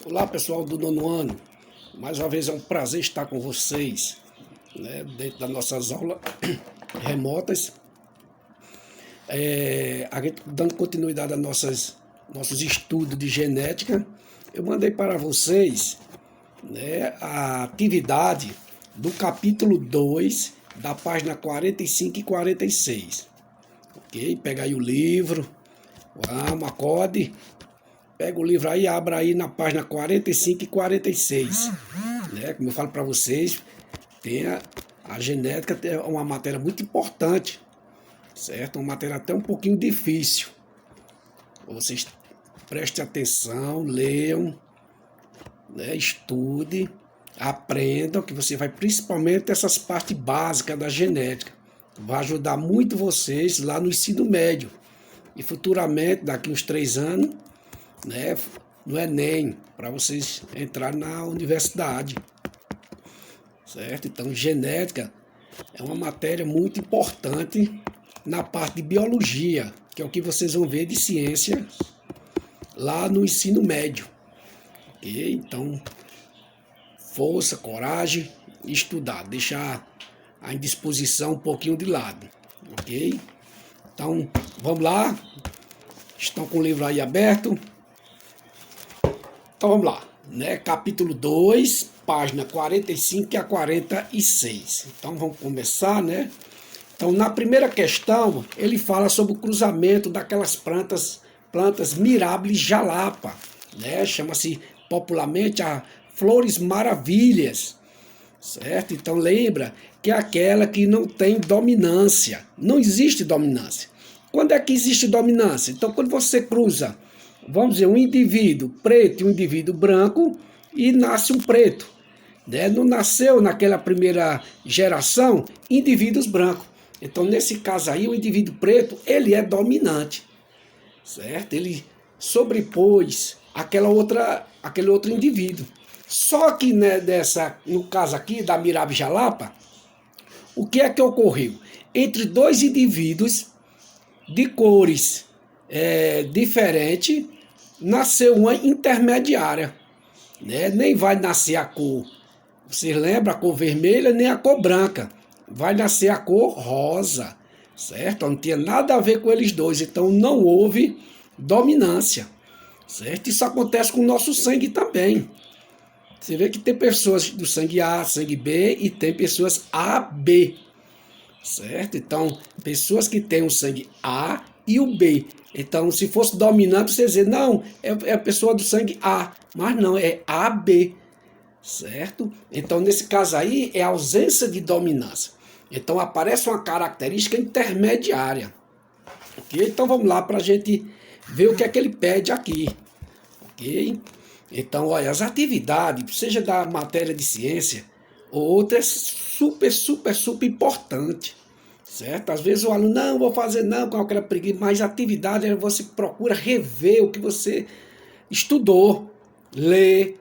Olá pessoal do nono ano, mais uma vez é um prazer estar com vocês, né, dentro das nossas aulas remotas, a gente dando continuidade a nossos estudos de genética. Eu mandei para vocês, né, a atividade do capítulo 2, da página 45 e 46, ok? Pega aí o livro, vamos, acorde. Pega o livro aí, abra aí na página 45 e 46. Né? Como eu falo para vocês, a genética é uma matéria muito importante, certo? Uma matéria até um pouquinho difícil. Vocês prestem atenção, leiam, né? Estude, aprendam, que você vai principalmente essas partes básicas da genética. Vai ajudar muito vocês lá no ensino médio. E futuramente, daqui uns 3 anos, né, no Enem, para vocês entrarem na universidade, certo? Então, genética é uma matéria muito importante na parte de biologia, que é o que vocês vão ver de ciência lá no ensino médio, ok? Então, força, coragem, estudar, deixar a indisposição um pouquinho de lado, ok? Então, vamos lá, estão com o livro aí aberto? Então vamos lá, né? Capítulo 2, página 45 a 46. Então vamos começar, né? Então na primeira questão, ele fala sobre o cruzamento daquelas plantas Mirabilis jalapa, né? Chama-se popularmente a flores maravilhas, certo? Então lembra que é aquela que não tem dominância, não existe dominância. Quando é que existe dominância? Então quando você cruza, vamos dizer, um indivíduo preto e um indivíduo branco, e nasce um preto, né? Não nasceu naquela primeira geração indivíduos brancos. Então, nesse caso aí, o indivíduo preto, ele é dominante, certo? Ele sobrepôs aquele outro indivíduo. Só que, né, no caso aqui da Mirabilis jalapa, o que é que ocorreu? Entre dois indivíduos de cores diferentes, nasceu uma intermediária, né? Nem vai nascer a cor, vocês lembram, a cor vermelha, nem a cor branca, vai nascer a cor rosa, certo? Não tinha nada a ver com eles dois, então não houve dominância, certo? Isso acontece com o nosso sangue também. Você vê que tem pessoas do sangue A, sangue B, e tem pessoas AB, certo? Então, pessoas que têm o sangue A e o B. Então, se fosse dominante, você dizer, não, é a pessoa do sangue A, mas não, é AB, certo? Então, nesse caso aí, é a ausência de dominância. Então, aparece uma característica intermediária, ok? Então, vamos lá para a gente ver o que é que ele pede aqui, ok? Então, olha, as atividades, seja da matéria de ciência ou outra, é super, super, super importante, certo? Às vezes o aluno, não, vou fazer não, com aquela preguiça, mas a atividade você procura rever o que você estudou, ler,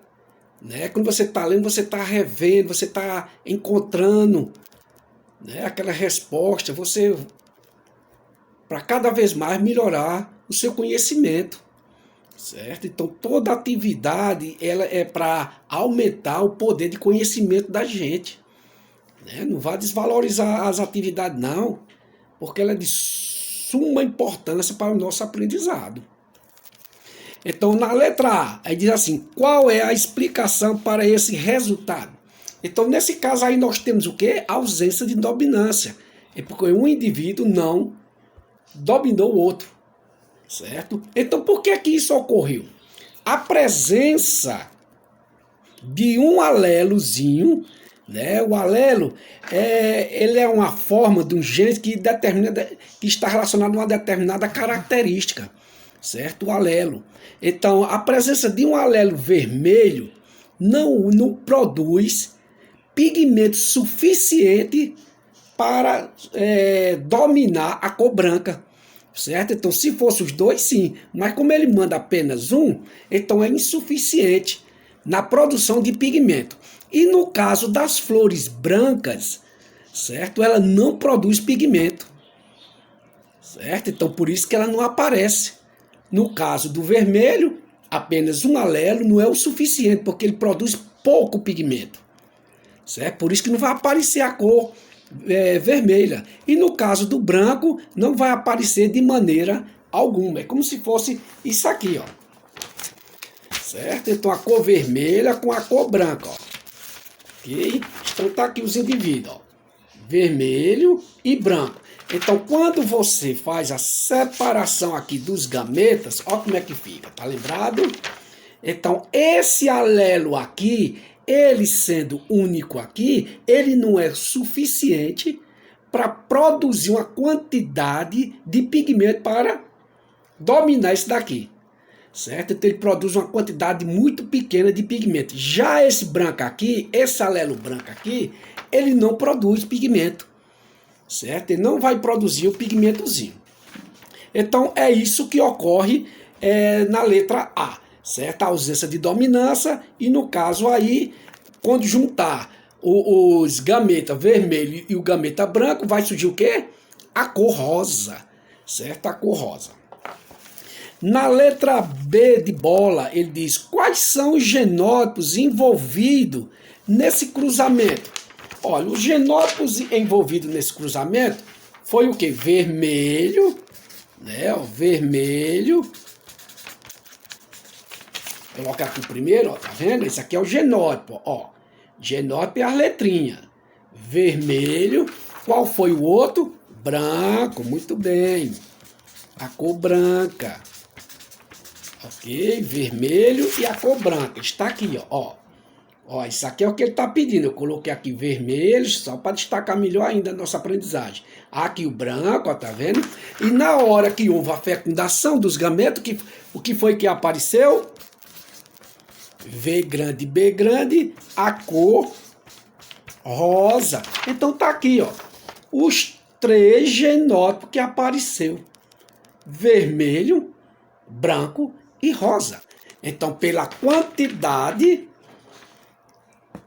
né? Quando você está lendo, você está revendo, você está encontrando, né, aquela resposta, você, para cada vez mais melhorar o seu conhecimento, certo? Então toda atividade ela é para aumentar o poder de conhecimento da gente, né? Não vá desvalorizar as atividades não, porque ela é de suma importância para o nosso aprendizado. Então na letra A, aí diz assim, qual é a explicação para esse resultado? Então nesse caso aí nós temos o quê? A ausência de dominância. É porque um indivíduo não dominou o outro, certo? Então por que que isso ocorreu? A presença de um alelozinho, né? O alelo ele é uma forma de um gene que está relacionado a uma determinada característica, certo? O alelo. Então, a presença de um alelo vermelho não produz pigmento suficiente para dominar a cor branca, certo? Então, se fosse os dois, sim. Mas como ele manda apenas um, então é insuficiente na produção de pigmento. E no caso das flores brancas, certo? Ela não produz pigmento, certo? Então, por isso que ela não aparece. No caso do vermelho, apenas um alelo não é o suficiente, porque ele produz pouco pigmento, certo? Por isso que não vai aparecer a cor vermelha. E no caso do branco, não vai aparecer de maneira alguma. É como se fosse isso aqui, ó. Certo? Então a cor vermelha com a cor branca, ó. Ok? Então tá aqui os indivíduos, ó. Vermelho e branco. Então quando você faz a separação aqui dos gametas, ó como é que fica, tá lembrado? Então esse alelo aqui, ele sendo único aqui, ele não é suficiente para produzir uma quantidade de pigmento para dominar esse daqui. Certo? Então ele produz uma quantidade muito pequena de pigmento. Já esse branco aqui, esse alelo branco aqui, ele não produz pigmento. Certo? Ele não vai produzir o pigmentozinho. Então é isso que ocorre na letra A. Certo? A ausência de dominância e no caso aí, quando juntar os gametas vermelho e o gameta branco, vai surgir o quê? A cor rosa. Certo? A cor rosa. Na letra B de bola, ele diz quais são os genótipos envolvidos nesse cruzamento. Olha, os genótipos envolvidos nesse cruzamento foi o que? Vermelho, né? Ó, vermelho. Coloca aqui o primeiro, ó, tá vendo? Esse aqui é o genótipo, ó. Genótipo é a letrinha. Vermelho. Qual foi o outro? Branco, muito bem. A cor branca. Ok, vermelho e a cor branca. Está aqui, ó. Ó, isso aqui é o que ele está pedindo. Eu coloquei aqui vermelho, só para destacar melhor ainda a nossa aprendizagem. Aqui o branco, ó, tá vendo? E na hora que houve a fecundação dos gametos, o que foi que apareceu? V grande, B grande, a cor rosa. Então tá aqui, ó. Os 3 genótipos que apareceu. Vermelho, branco e rosa. Então, pela quantidade,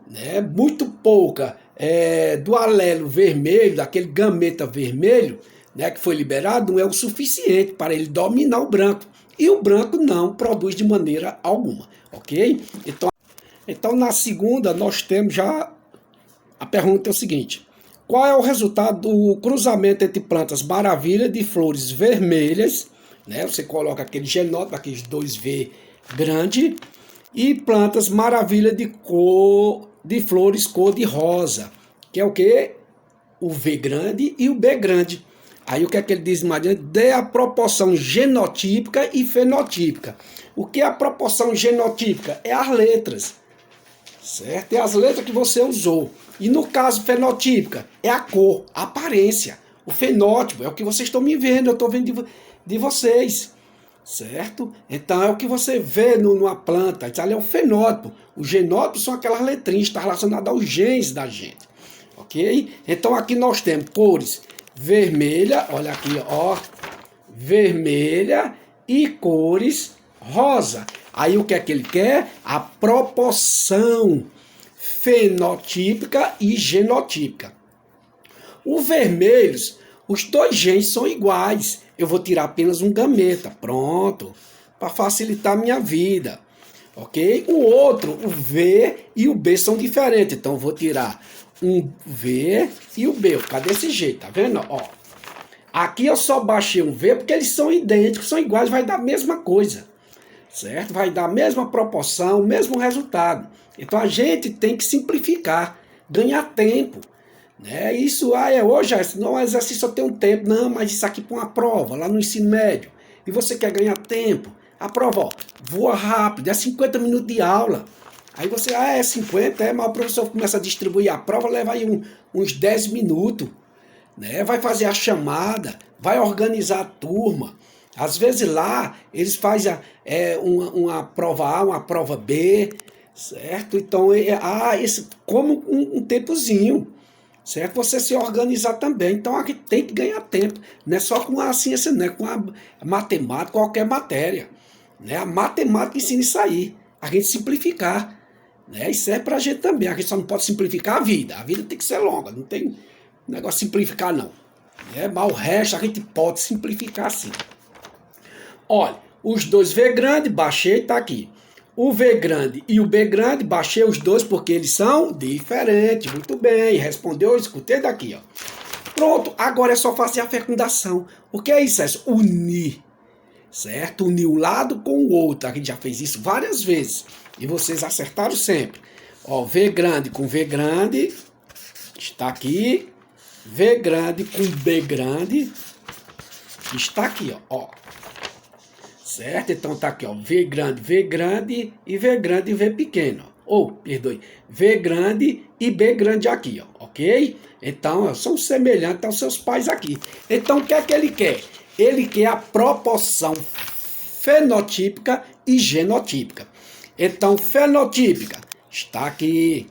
né, muito pouca do alelo vermelho, daquele gameta vermelho, né, que foi liberado, não é o suficiente para ele dominar o branco. E o branco não produz de maneira alguma, ok? Então na segunda, nós temos já a pergunta é o seguinte: qual é o resultado do cruzamento entre plantas maravilha de flores vermelhas, né? Você coloca aquele genótipo, aqueles 2V grande, e plantas maravilha de flores cor de rosa, que é o que? O V grande e o B grande. Aí o que é que ele diz mais adiante? Dê a proporção genotípica e fenotípica. O que é a proporção genotípica? É as letras, certo? É as letras que você usou. E no caso fenotípica, é a cor, a aparência. O fenótipo é o que vocês estão me vendo, eu estou vendo de vocês, certo? Então é o que você vê numa planta, isso ali é o fenótipo. Os genótipos são aquelas letrinhas, está relacionadas aos genes da gente, ok? Então aqui nós temos cores vermelha, olha aqui, ó, vermelha e cores rosa. Aí o que é que ele quer? A proporção fenotípica e genotípica. Os vermelhos, os 2 genes são iguais. Eu vou tirar apenas um gameta, pronto, para facilitar a minha vida, ok? O outro, o V e o B são diferentes, então eu vou tirar um V e o B, ficar desse jeito, tá vendo? Ó, aqui eu só baixei um V porque eles são idênticos, são iguais, vai dar a mesma coisa, certo? Vai dar a mesma proporção, o mesmo resultado. Então a gente tem que simplificar, ganhar tempo, né? Isso hoje, não, o exercício só tem um tempo, não, mas isso aqui para uma prova, lá no ensino médio, e você quer ganhar tempo, a prova, ó, voa rápido, é 50 minutos de aula. Aí você, é 50, mas o professor começa a distribuir a prova, leva aí uns 10 minutos, né? Vai fazer a chamada, vai organizar a turma. Às vezes lá, eles fazem uma prova A, uma prova B, certo? Então, como um tempozinho, certo? Você se organizar também. Então, aqui tem que ganhar tempo. Não é só com a ciência, não é com a matemática, qualquer matéria, né? A matemática ensina isso aí, a gente simplificar, né? Isso é pra gente também. A gente só não pode simplificar a vida. A vida tem que ser longa, não tem negócio de simplificar, não. Mas o resto a gente pode simplificar sim. Olha, os dois V grande, baixei, tá aqui. O V grande e o B grande, baixei os dois porque eles são diferentes. Muito bem, respondeu, eu escutei daqui, ó. Pronto, agora é só fazer a fecundação. O que é isso? É unir, certo? Unir um lado com o outro. A gente já fez isso várias vezes e vocês acertaram sempre. Ó, V grande com V grande, está aqui. V grande com B grande, está aqui, ó. Certo? Então tá aqui, ó, V grande e V grande e V pequeno. Ou, perdoe, V grande e B grande aqui, ó, ok? Então, ó, são semelhantes aos seus pais aqui. Então, o que é que ele quer? Ele quer a proporção fenotípica e genotípica. Então, fenotípica está aqui,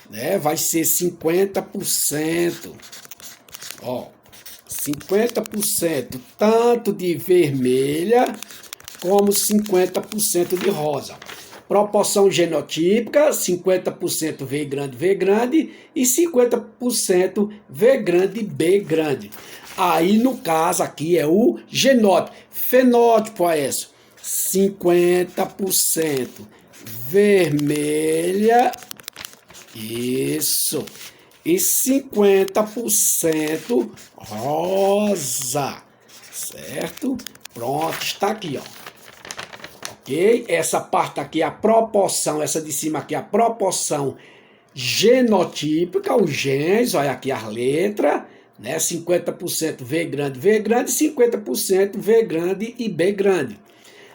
né? Vai ser 50%. Ó, 50% tanto de vermelha como 50% de rosa. Proporção genotípica, 50% V grande e 50% V grande, B grande. Aí, no caso, aqui é o genótipo. Fenótipo é esse. 50% vermelha, isso, e 50% rosa, certo? Pronto, está aqui, ó. Ok? Essa parte aqui é a proporção, essa de cima aqui é a proporção genotípica, os genes, olha aqui as letras, né? 50% V grande, 50% V grande e B grande.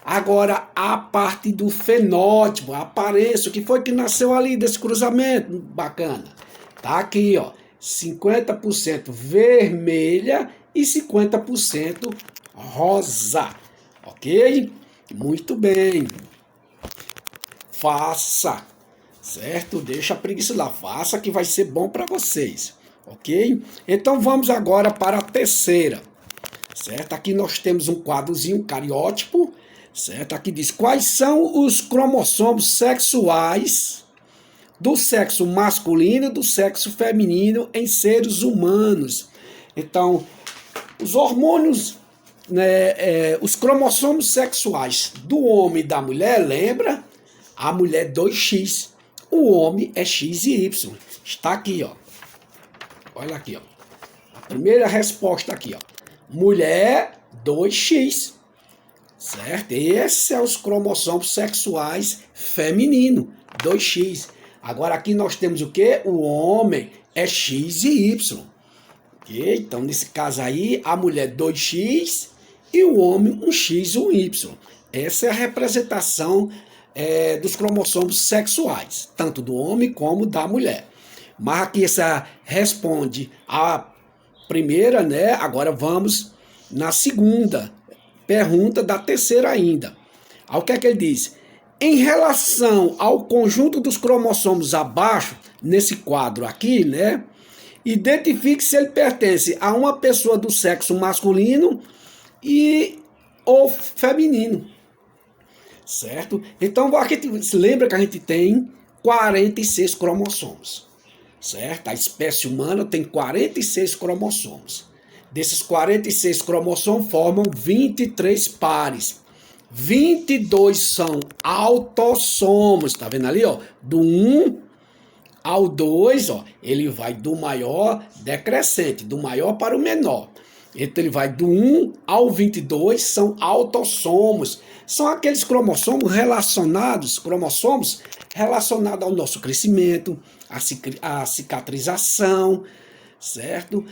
Agora, a parte do fenótipo, a aparência, o que foi que nasceu ali desse cruzamento bacana? Tá aqui, ó, 50% vermelha e 50% rosa, ok? Muito bem. Faça, certo? Deixa a preguiça lá, faça que vai ser bom para vocês, ok? Então vamos agora para a terceira, certo? Aqui nós temos um quadrozinho cariótipo, certo? Aqui diz quais são os cromossomos sexuais do sexo masculino e do sexo feminino em seres humanos. Então, os hormônios, né, os cromossomos sexuais do homem e da mulher, lembra? A mulher 2X, o homem é X e Y. Está aqui, ó. Olha aqui, ó. A primeira resposta aqui, ó. Mulher 2X. Certo? Esses são os cromossomos sexuais feminino, 2X. Agora aqui nós temos o quê? O homem é X e Y. Okay? Então, nesse caso aí, a mulher 2X e o homem um X e um Y. Essa é a representação dos cromossomos sexuais, tanto do homem como da mulher. Mas aqui essa responde a primeira, né? Agora vamos na segunda pergunta da terceira ainda. O que é que ele diz? Em relação ao conjunto dos cromossomos abaixo, nesse quadro aqui, né? Identifique se ele pertence a uma pessoa do sexo masculino ou feminino. Certo? Então, aqui lembra que a gente tem 46 cromossomos. Certo? A espécie humana tem 46 cromossomos. Desses 46 cromossomos formam 23 pares. 22 são autossomos, tá vendo ali, ó? Do 1 ao 2, ó, ele vai do maior decrescente, do maior para o menor. Então ele vai do 1 ao 22, são autossomos. São aqueles cromossomos relacionados ao nosso crescimento, a cicatrização, certo?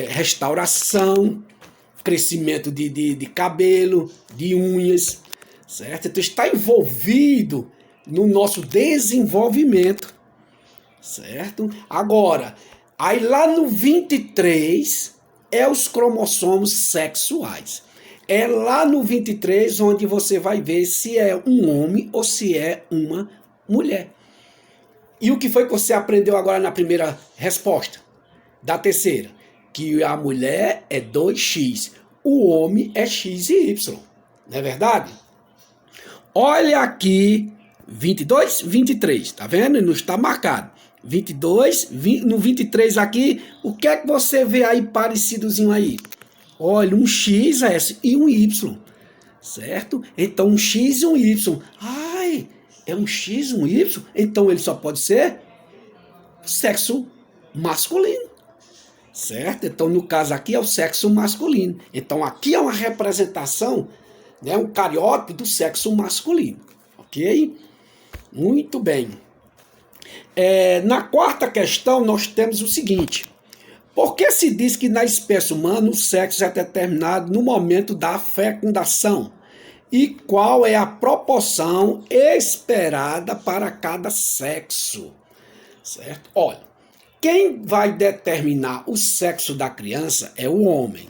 Restauração, crescimento de cabelo, de unhas, certo? Então está envolvido no nosso desenvolvimento, certo? Agora, aí lá no 23 é os cromossomos sexuais. É lá no 23 onde você vai ver se é um homem ou se é uma mulher. E o que foi que você aprendeu agora na primeira resposta? Da terceira, que a mulher é 2X, o homem é X e Y. Não é verdade? Olha aqui, 22, 23, tá vendo? Não está marcado. 22, no 23 aqui, o que é que você vê aí parecidozinho aí? Olha, um XS e um Y, certo? Então um X e um Y. Ai, é um X e um Y? Então ele só pode ser sexo masculino, certo? Então no caso aqui é o sexo masculino. Então aqui é uma representação, né, um cariótipo do sexo masculino, ok? Muito bem. Na quarta questão nós temos o seguinte: por que se diz que na espécie humana o sexo é determinado no momento da fecundação? E qual é a proporção esperada para cada sexo? Certo? Olha, quem vai determinar o sexo da criança é o homem.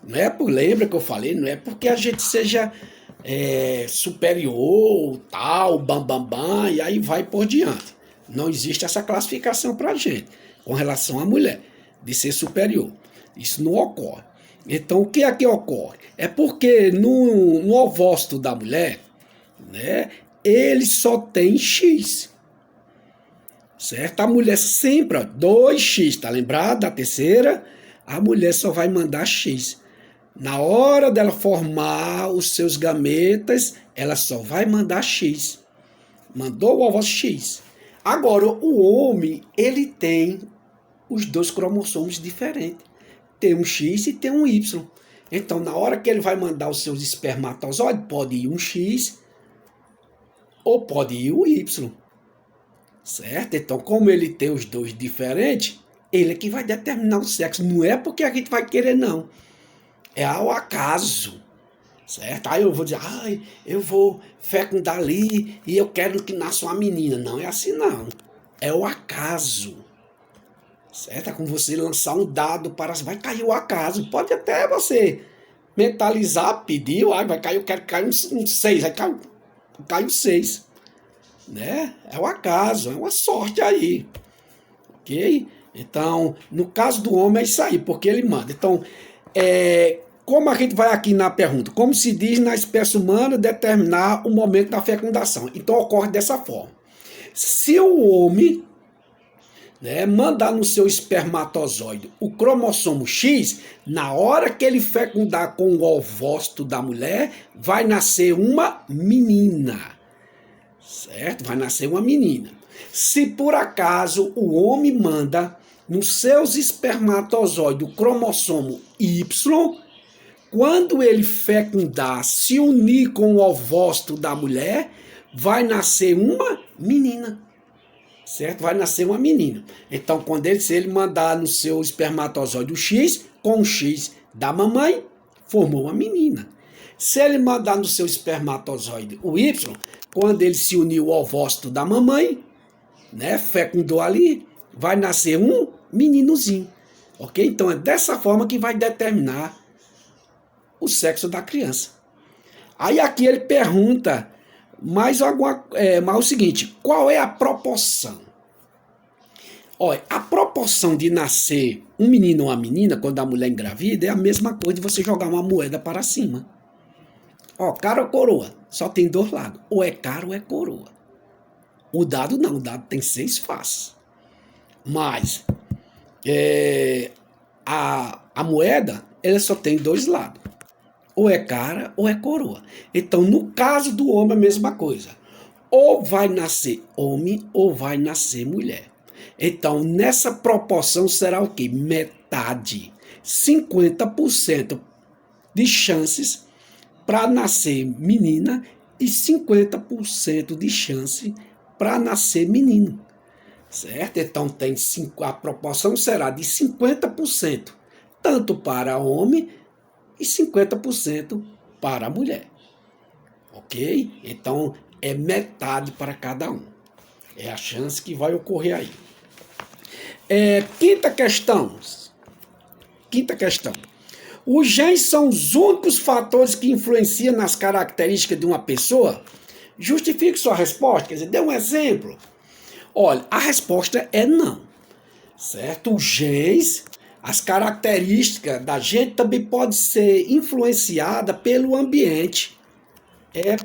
Não é lembra que eu falei? Não é porque a gente seja superior, tal, bam, e aí vai por diante. Não existe essa classificação para a gente com relação à mulher de ser superior. Isso não ocorre. Então, o que é que ocorre? É porque no ovócito da mulher, né, ele só tem X. Certo? A mulher sempre, 2X, tá lembrado? Da terceira, a mulher só vai mandar X. Na hora dela formar os seus gametas, ela só vai mandar X. Mandou o ovócito X. Agora, o homem, ele tem os dois cromossomos diferentes. Tem um X e tem um Y. Então, na hora que ele vai mandar os seus espermatozoides, pode ir um X ou pode ir um Y. Certo? Então, como ele tem os dois diferentes, ele é que vai determinar o sexo. Não é porque a gente vai querer, não. É ao acaso. Certo? Aí eu vou dizer, eu vou fecundar ali e eu quero que nasça uma menina. Não é assim, não. É o acaso. Certo? É como você lançar um dado para... Vai cair o acaso. Pode até você mentalizar, pedir, vai cair, eu quero que caia um 6. Aí cai um 6. Né? É o acaso, é uma sorte aí. Ok? Então, no caso do homem é isso aí, porque ele manda. Então, como a gente vai aqui na pergunta? Como se diz na espécie humana determinar o momento da fecundação? Então, ocorre dessa forma. Se o homem, né, mandar no seu espermatozoide o cromossomo X, na hora que ele fecundar com o ovócito da mulher, vai nascer uma menina. Certo? Vai nascer uma menina. Se por acaso o homem manda nos seus espermatozoides o cromossomo Y, quando ele fecundar, se unir com o ovócito da mulher, vai nascer uma menina. Certo? Vai nascer uma menina. Então, se ele mandar no seu espermatozoide o X, com o X da mamãe, formou uma menina. Se ele mandar no seu espermatozoide o Y, quando ele se uniu ao ovócito da mamãe, né, fecundou ali, vai nascer um meninozinho. Ok? Então é dessa forma que vai determinar o sexo da criança. Aí aqui ele pergunta mais o seguinte: qual é a proporção? Olha, a proporção de nascer um menino ou uma menina quando a mulher engravida é a mesma coisa de você jogar uma moeda para cima. Ó, cara ou coroa? Só tem dois lados. Ou é cara ou é coroa. O dado não, o dado tem 6 faces. Mas a moeda, ela só tem 2 lados. Ou é cara ou é coroa. Então, no caso do homem, a mesma coisa. Ou vai nascer homem ou vai nascer mulher. Então, nessa proporção será o quê? Metade. 50% de chances para nascer menina e 50% de chance para nascer menino. Certo? Então a proporção será de 50% tanto para homem e 50% para a mulher. Ok? Então é metade para cada um. É a chance que vai ocorrer aí. Quinta questão. Os genes são os únicos fatores que influenciam nas características de uma pessoa? Justifique sua resposta, quer dizer, dê um exemplo. Olha, a resposta é não. Certo? Os genes, as características da gente também pode ser influenciada pelo ambiente.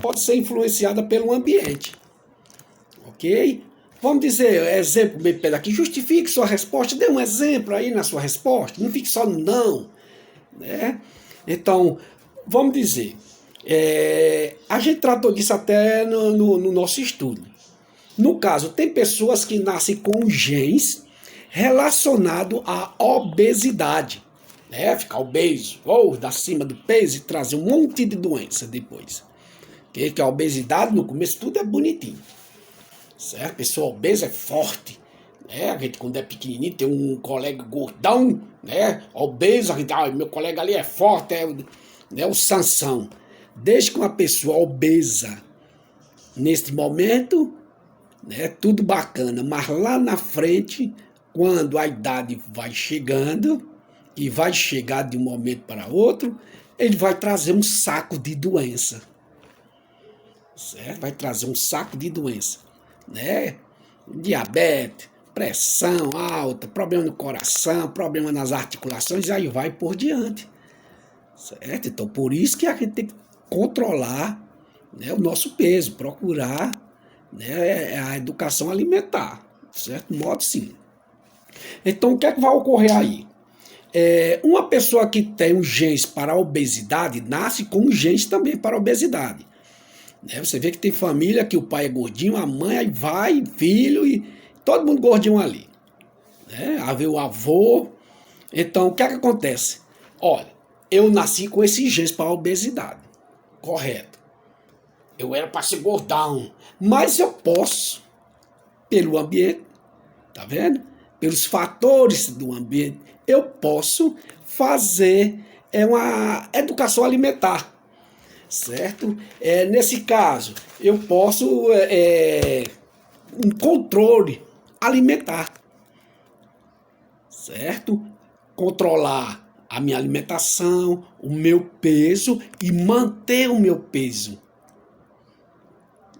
Pode ser influenciada pelo ambiente. Ok? Vamos dizer, exemplo bem pelo aqui, justifique sua resposta, dê um exemplo aí na sua resposta, não fique só no não. Né? Então, vamos dizer, a gente tratou disso até no nosso estudo. No caso, tem pessoas que nascem com genes relacionados à obesidade, né? Ficar obeso, ou dar acima do peso e trazer um monte de doença depois. Que a obesidade, no começo, tudo é bonitinho, certo? A pessoa obesa é forte, né? A gente, quando é pequenininho, tem um colega gordão, né? Obeso, a gente, meu colega ali é forte, né? O Sansão. Desde que uma pessoa obesa, neste momento, né? Tudo bacana, mas lá na frente, quando a idade vai chegando, e vai chegar de um momento para outro, ele vai trazer um saco de doença. Certo? Vai trazer um saco de doença, né? Diabetes, pressão alta, problema no coração, problema nas articulações, e aí vai por diante. Certo? Então, por isso que a gente tem que controlar, né, o nosso peso, procurar, né, a educação alimentar, de certo modo, sim. Então, o que é que vai ocorrer aí? Uma pessoa que tem um genes para a obesidade nasce com um genes também para a obesidade. Né? Você vê que tem família que o pai é gordinho, a mãe, aí vai, filho, e todo mundo gordinho ali. Né? Aí vê o avô. Então, o que é que acontece? Olha, eu nasci com esses genes para a obesidade. Correto. Eu era para ser gordão. Mas eu posso, pelo ambiente, tá vendo? Pelos fatores do ambiente, eu posso fazer uma educação alimentar, certo? Nesse caso, eu posso um controle alimentar, certo? Controlar a minha alimentação, o meu peso e manter o meu peso,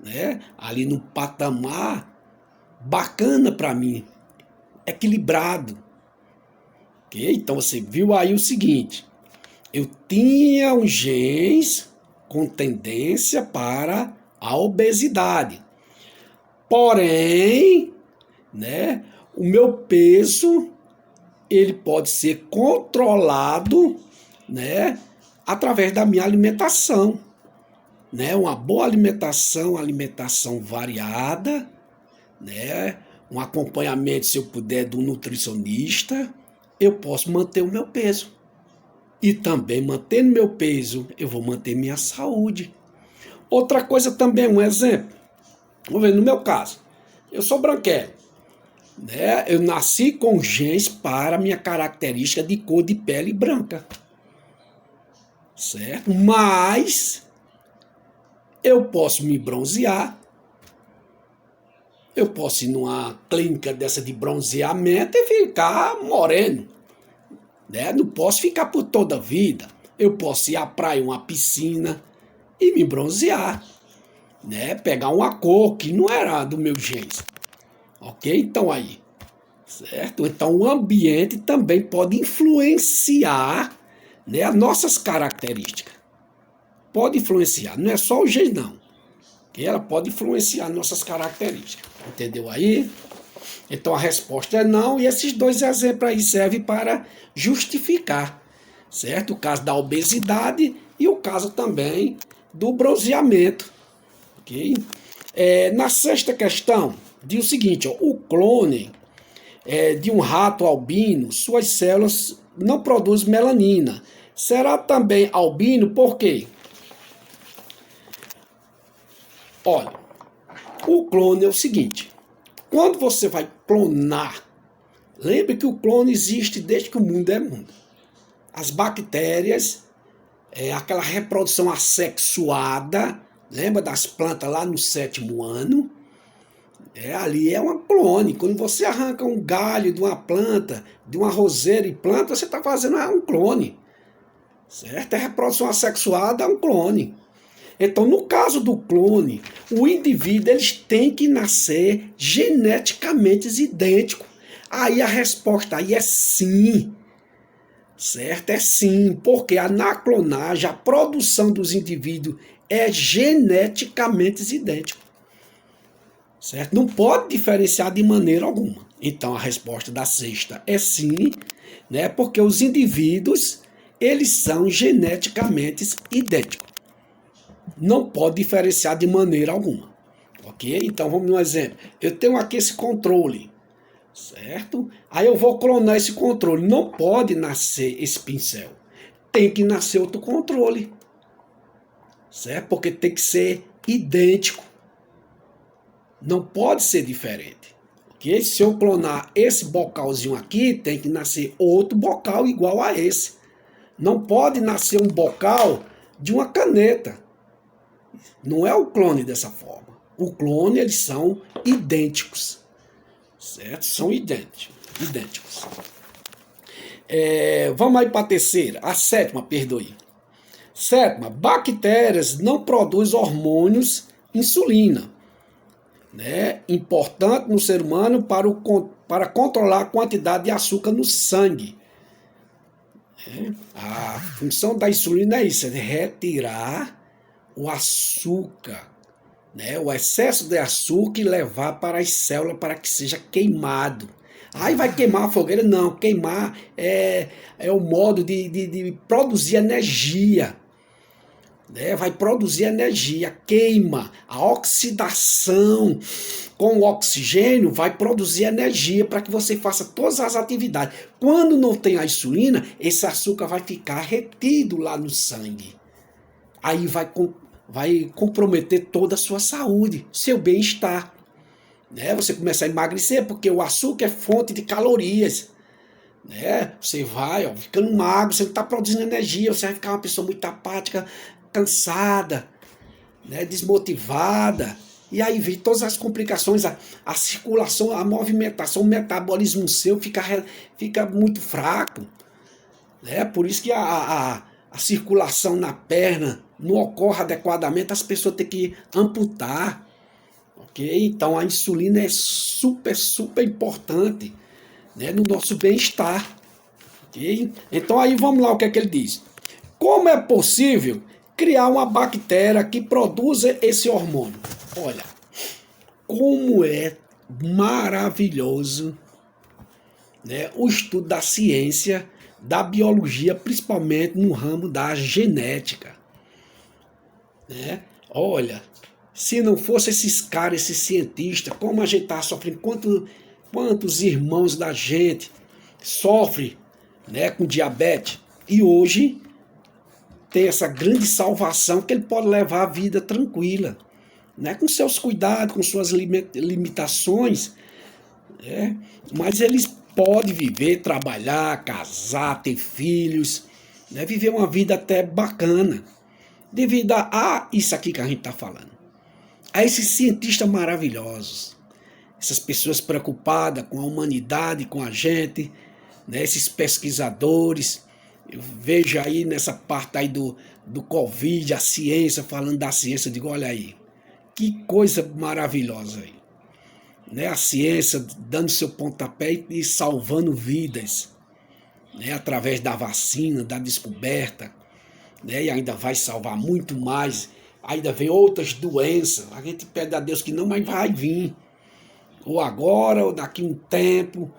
né? Ali no patamar bacana para mim, equilibrado. Okay? Então você viu aí o seguinte, eu tinha um genes com tendência para a obesidade. Porém, né, o meu peso ele pode ser controlado, né, através da minha alimentação, né? Uma boa alimentação, alimentação variada, né? Um acompanhamento, se eu puder, do nutricionista, eu posso manter o meu peso. E também mantendo meu peso, eu vou manter minha saúde. Outra coisa também, um exemplo. Vamos ver, no meu caso, eu sou branquelo, né? Eu nasci com genes para minha característica de cor de pele branca, certo? Mas eu posso me bronzear, eu posso ir numa clínica dessa de bronzeamento e ficar moreno, né? Não posso ficar por toda a vida. Eu posso ir à praia, uma piscina e me bronzear, né? Pegar uma cor que não era do meu genes, ok? Então aí, certo? Então o ambiente também pode influenciar, né, as nossas características. Pode influenciar, não é só o genes não, que ela pode influenciar nossas características. Entendeu aí? Então a resposta é não, e esses dois exemplos aí servem para justificar, certo? O caso da obesidade e o caso também do bronzeamento, ok? Na sexta questão, diz o seguinte, ó, o clone de um rato albino, suas células não produzem melanina. Será também albino por quê? Olha, o clone é o seguinte, quando você vai clonar, lembre que o clone existe desde que o mundo é mundo. As bactérias, aquela reprodução assexuada, lembra das plantas lá no 7º ano? Ali é uma clone. Quando você arranca um galho de uma planta, de uma roseira e planta, você está fazendo um clone. Certo? A reprodução assexuada é um clone. Então, no caso do clone, o indivíduo eles tem que nascer geneticamente idêntico. Aí a resposta aí é sim. Certo? É sim, porque na clonagem a produção dos indivíduos é geneticamente idêntico. Certo? Não pode diferenciar de maneira alguma. Então a resposta da sexta é sim, né? Porque os indivíduos eles são geneticamente idênticos. Não pode diferenciar de maneira alguma. Ok? Então vamos um exemplo. Eu tenho aqui esse controle, certo? Aí eu vou clonar esse controle. Não pode nascer esse pincel. Tem que nascer outro controle, certo? Porque tem que ser idêntico. Não pode ser diferente. Ok? Se eu clonar esse bocalzinho aqui, tem que nascer outro bocal igual a esse. Não pode nascer um bocal de uma caneta. Não é o clone dessa forma. O clone, eles são idênticos. Certo? São idênticos. Vamos aí para a terceira. A sétima, perdoe. Sétima, bactérias não produzem hormônios insulina, né? Importante no ser humano para controlar a quantidade de açúcar no sangue. A função da insulina é isso, é retirar o açúcar, né? O excesso de açúcar e levar para as células para que seja queimado. Aí vai queimar a fogueira? Não, queimar é o modo de produzir energia. Né? Vai produzir energia, queima. A oxidação com o oxigênio vai produzir energia para que você faça todas as atividades. Quando não tem a insulina, esse açúcar vai ficar retido lá no sangue. Aí vai comprometer toda a sua saúde, seu bem-estar. Né? Você começa a emagrecer porque o açúcar é fonte de calorias. Né? Você vai ficando magro, você não está produzindo energia, você vai ficar uma pessoa muito apática, cansada, né? Desmotivada. E aí vem todas as complicações, a circulação, a movimentação, o metabolismo seu fica muito fraco. Né? Por isso que a circulação na perna não ocorre adequadamente, as pessoas têm que amputar. Okay? Então a insulina é super, super importante, né, no nosso bem-estar. Okay? Então aí vamos lá, o que é que ele diz. Como é possível criar uma bactéria que produza esse hormônio? Olha, como é maravilhoso, né, o estudo da ciência, da biologia, principalmente no ramo da genética. Né? Olha, se não fosse esses caras, esses cientistas, como a gente está sofrendo, quantos irmãos da gente sofrem, né, com diabetes, e hoje tem essa grande salvação que ele pode levar a vida tranquila, né, com seus cuidados, com suas limitações, né, mas eles podem viver, trabalhar, casar, ter filhos, né, viver uma vida até bacana, devido a isso aqui que a gente está falando. A esses cientistas maravilhosos, essas pessoas preocupadas com a humanidade, com a gente, né, esses pesquisadores. Eu vejo aí nessa parte aí do Covid, a ciência, falando da ciência, eu digo, olha aí, que coisa maravilhosa aí. Né, a ciência dando seu pontapé e salvando vidas, né, através da vacina, da descoberta, né, e ainda vai salvar muito mais. Ainda vem outras doenças, a gente pede a Deus que não, mas vai vir. Ou agora, ou daqui um tempo,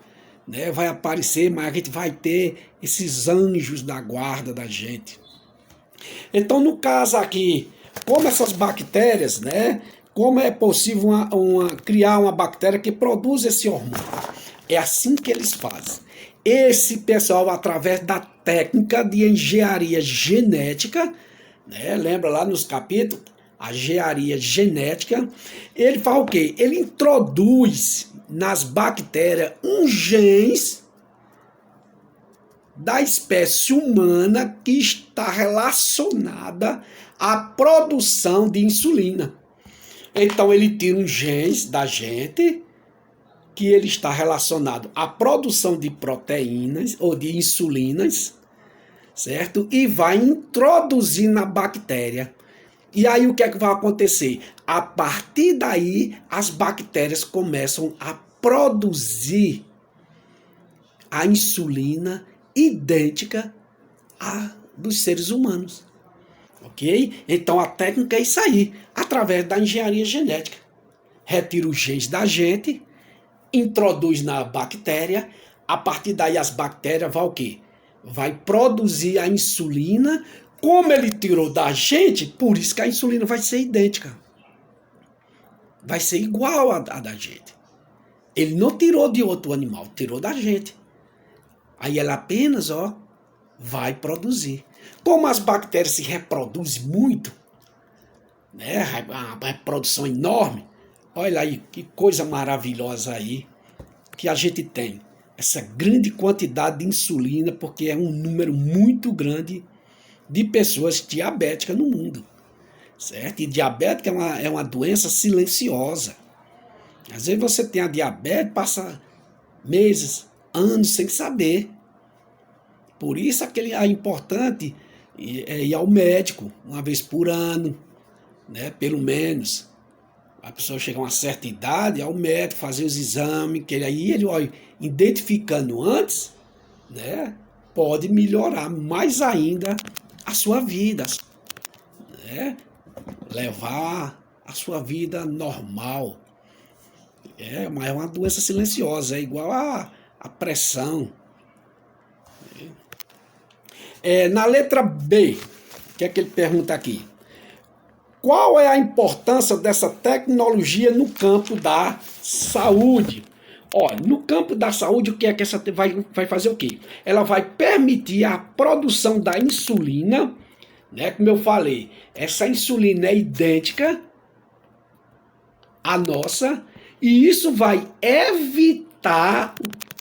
né, vai aparecer, mas a gente vai ter esses anjos da guarda da gente. Então, no caso aqui, como essas bactérias, né, como é possível criar uma bactéria que produz esse hormônio? É assim que eles fazem. Esse pessoal, através da técnica de engenharia genética, né, lembra lá nos capítulos, a engenharia genética, ele faz o quê? Ele introduz nas bactérias uns genes da espécie humana que está relacionada à produção de insulina. Então ele tira uns genes da gente que ele está relacionado à produção de proteínas ou de insulinas, certo? E vai introduzir na bactéria. E aí o que é que vai acontecer? A partir daí, as bactérias começam a produzir a insulina idêntica à dos seres humanos. Ok? Então a técnica é isso aí, através da engenharia genética. Retira os genes da gente, introduz na bactéria, a partir daí as bactérias vão o quê? vai produzir a insulina, como ele tirou da gente, por isso que a insulina vai ser idêntica. Vai ser igual a da gente. Ele não tirou de outro animal, tirou da gente. Aí ela apenas, vai produzir. Como as bactérias se reproduzem muito, né, a reprodução enorme, olha aí que coisa maravilhosa aí que a gente tem. Essa grande quantidade de insulina, porque é um número muito grande de pessoas diabéticas no mundo. Certo? E diabética é uma doença silenciosa. Às vezes você tem a diabetes, passa meses, anos sem saber. Por isso é importante ir ao médico uma vez por ano, né? Pelo menos. A pessoa chega a uma certa idade, ao médico fazer os exames, que aí ele olha, identificando antes, né? Pode melhorar mais ainda a sua vida, né? Levar a sua vida normal. Mas é uma doença silenciosa, é igual a pressão. Na letra B, o que é que ele pergunta aqui? Qual é a importância dessa tecnologia no campo da saúde? No campo da saúde, o que é que essa vai fazer o quê? Ela vai permitir a produção da insulina, né? Como eu falei, essa insulina é idêntica à nossa, e isso vai evitar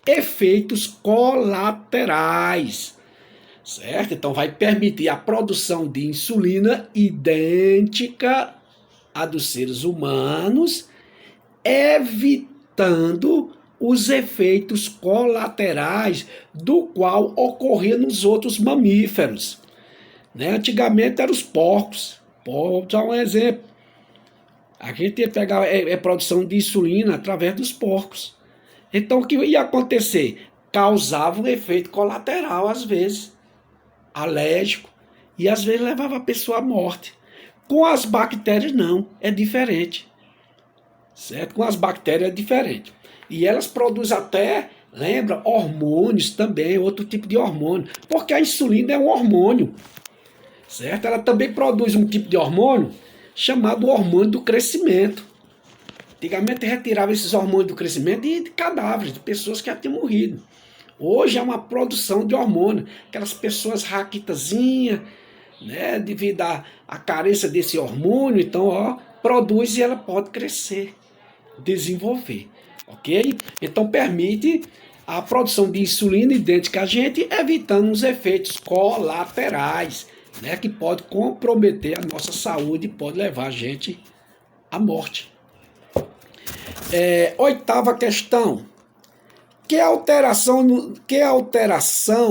efeitos colaterais, certo? Então vai permitir a produção de insulina idêntica à dos seres humanos, evitando os efeitos colaterais do qual ocorria nos outros mamíferos. Né? Antigamente eram os porcos. Vou dar um exemplo. A gente ia pegar produção de insulina através dos porcos. Então o que ia acontecer? Causava um efeito colateral às vezes, alérgico, e às vezes levava a pessoa à morte. Com as bactérias não, é diferente. Certo? Com as bactérias é diferente. E elas produzem até, lembra, hormônios também, outro tipo de hormônio. Porque a insulina é um hormônio. Certo? Ela também produz um tipo de hormônio chamado hormônio do crescimento. Antigamente retirava esses hormônios do crescimento de cadáveres, de pessoas que já tinham morrido. Hoje é uma produção de hormônio. Aquelas pessoas raquitazinhas, né, devido à carência desse hormônio, então, produz e ela pode crescer, desenvolver. Ok? Então permite a produção de insulina idêntica a gente, evitando os efeitos colaterais, né, que pode comprometer a nossa saúde e pode levar a gente à morte. Oitava questão. Que alteração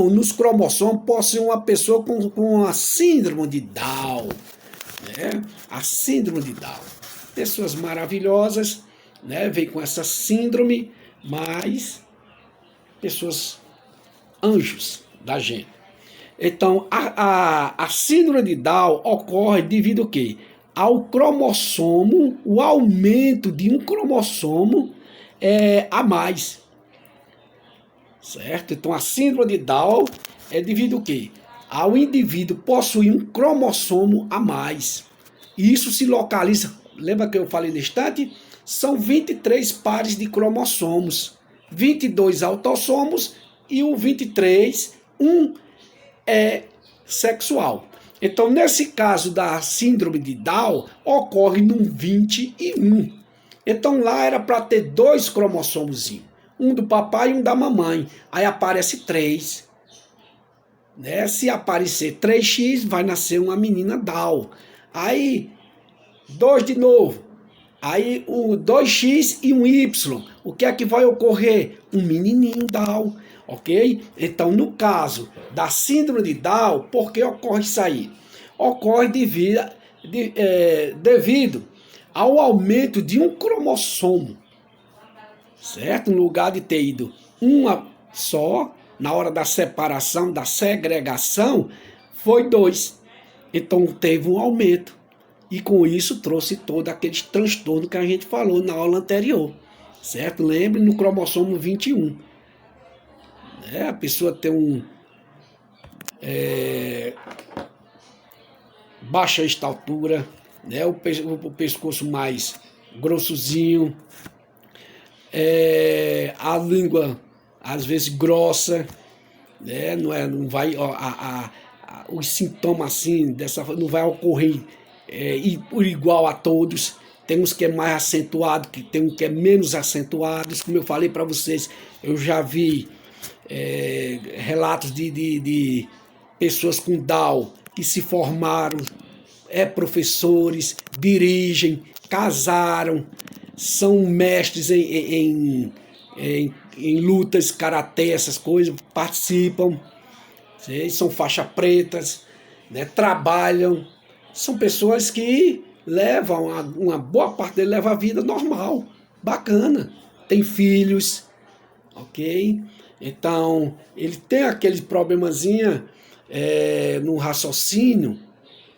nos cromossomos possui uma pessoa com a síndrome de Down? Né? A síndrome de Down. Pessoas maravilhosas, né, vêm com essa síndrome, mas pessoas anjos da gente. Então, a síndrome de Down ocorre devido ao quê? Ao cromossomo, o aumento de um cromossomo a mais. Certo? Então, a síndrome de Down é devido ao quê? Ao indivíduo possuir um cromossomo a mais. E isso se localiza, lembra que eu falei no instante? São 23 pares de cromossomos, 22 autossomos e o 23, um é sexual. Então, nesse caso da síndrome de Down, ocorre no 21. Então, lá era para ter 2 cromossomos, um do papai e um da mamãe. Aí aparece 3. Né? Se aparecer 3x, vai nascer uma menina Down. Aí, 2 de novo. Aí, o 2x e um y. O que é que vai ocorrer? Um menininho Down. Ok? Então, no caso da síndrome de Down, por que ocorre isso aí? Ocorre devido ao aumento de um cromossomo, certo? No lugar de ter ido uma só, na hora da separação, da segregação, foi 2. Então, teve um aumento. E com isso trouxe todo aquele transtorno que a gente falou na aula anterior, certo? Lembre no cromossomo 21. A pessoa tem baixa estatura, né? O pescoço mais grossozinho, a língua às vezes grossa, né? Não vai, ó, os sintomas assim, não vai ocorrer por igual a todos. Tem uns que é mais acentuado, tem um que é menos acentuado. Como eu falei para vocês, eu já vi relatos de pessoas com Down que se formaram, professores, dirigem, casaram, são mestres em lutas, karatê, essas coisas, participam, são faixa pretas, né, trabalham, são pessoas que levam, uma boa parte deles leva a vida normal, bacana, tem filhos, ok? Então, ele tem aquele problemazinho no raciocínio,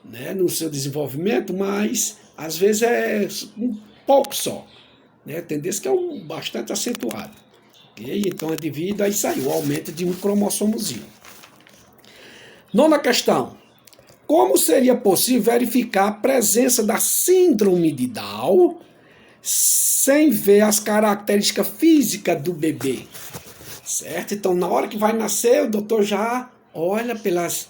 né, no seu desenvolvimento, mas às vezes é um pouco só, né? Tendência que é bastante acentuado. Okay? Então é devido a isso aí, o aumento de um cromossomozinho. Nona questão. Como seria possível verificar a presença da síndrome de Down sem ver as características físicas do bebê? Certo? Então, na hora que vai nascer, o doutor já olha pelas